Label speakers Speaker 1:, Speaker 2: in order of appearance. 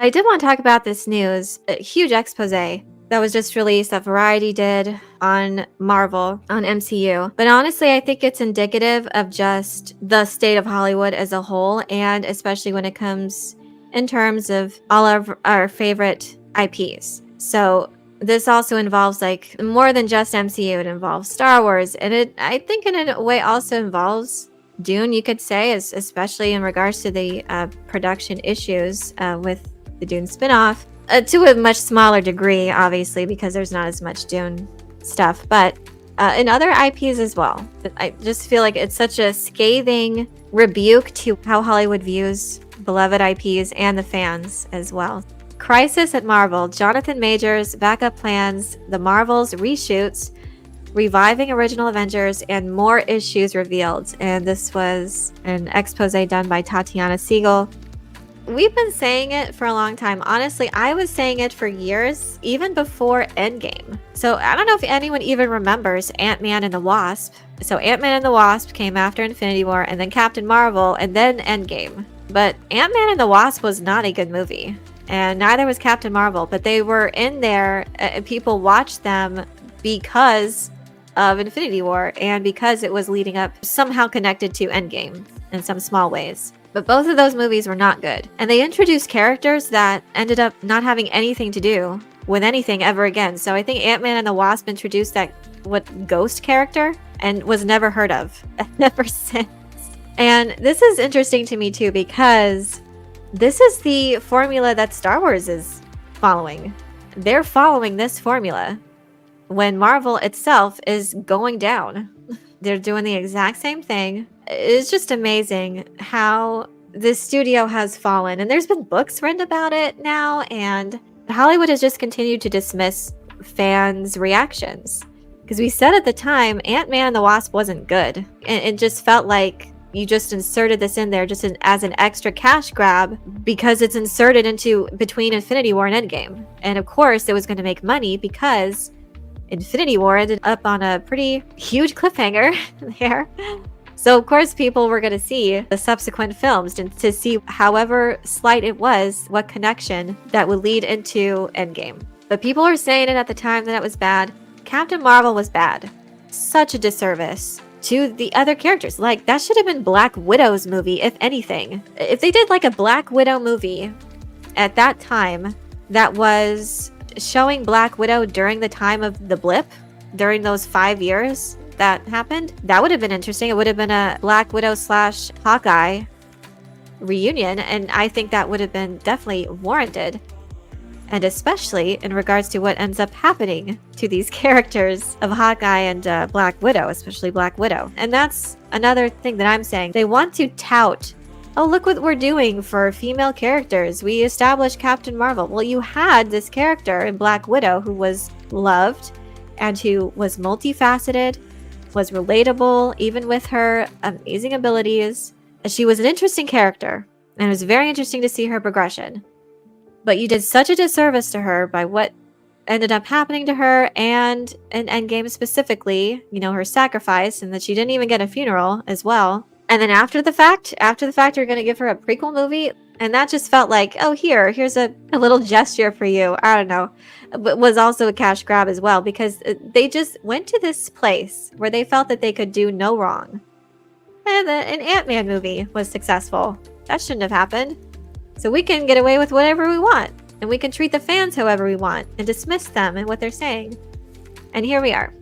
Speaker 1: I did want to talk about this news, a huge expose that was just released that Variety did on Marvel, on MCU. But honestly, I think it's indicative of just the state of Hollywood as a whole, and especially when it comes in terms of all of our favorite IPs. So this also involves like more than just MCU. It involves Star Wars, and I think in a way also involves Dune, you could say, especially in regards to the production issues with the Dune spinoff, to a much smaller degree, obviously, because there's not as much Dune stuff, but in other IPs as well. I just feel like it's such a scathing rebuke to how Hollywood views beloved IPs and the fans as well. Crisis at Marvel, Jonathan Majors, backup plans, the Marvels reshoots, reviving original Avengers, and more issues revealed. And this was an expose done by Tatiana Siegel. We've been saying it for a long time. Honestly, I was saying it for years, even before Endgame. So I don't know if anyone even remembers Ant-Man and the Wasp. So Ant-Man and the Wasp came after Infinity War, and then Captain Marvel, and then Endgame. But Ant-Man and the Wasp was not a good movie, and neither was Captain Marvel. But they were in there, and people watched them because of Infinity War, and because it was leading up, somehow connected to Endgame in some small ways. But both of those movies were not good. And they introduced characters that ended up not having anything to do with anything ever again. So I think Ant-Man and the Wasp introduced that ghost character and was never heard of ever since. And this is interesting to me too, because this is the formula that Star Wars is following. They're following this formula when Marvel itself is going down. They're doing the exact same thing. It's just amazing how this studio has fallen. And there's been books written about it now, and Hollywood has just continued to dismiss fans' reactions. Because we said at the time, Ant-Man and the Wasp wasn't good. And it just felt like you just inserted this in there just as an extra cash grab because it's inserted into between Infinity War and Endgame. And of course, it was going to make money because Infinity War ended up on a pretty huge cliffhanger there. So of course people were going to see the subsequent films to see, however slight it was, what connection that would lead into Endgame. But people were saying it at the time that it was bad. Captain Marvel was bad. Such a disservice to the other characters. Like, that should have been Black Widow's movie, if anything. If they did like a Black Widow movie at that time that was showing Black Widow during the time of the blip, during those 5 years that happened, that would have been interesting. It would have been a Black Widow / Hawkeye reunion, and I think that would have been definitely warranted. And especially in regards to what ends up happening to these characters of Hawkeye and Black Widow, especially Black Widow. And that's another thing that I'm saying. They want to tout, oh, look what we're doing for female characters. We established Captain Marvel. Well, you had this character in Black Widow who was loved and who was multifaceted, was relatable, even with her amazing abilities. She was an interesting character, and it was very interesting to see her progression. But you did such a disservice to her by what ended up happening to her, and in Endgame specifically, you know, her sacrifice, and that she didn't even get a funeral as well. And then after the fact, you're going to give her a prequel movie, and that just felt like, oh, here's a little gesture for you. I don't know. But was also a cash grab as well, because they just went to this place where they felt that they could do no wrong. And an Ant-Man movie was successful. That shouldn't have happened. So we can get away with whatever we want, and we can treat the fans however we want and dismiss them and what they're saying. And here we are.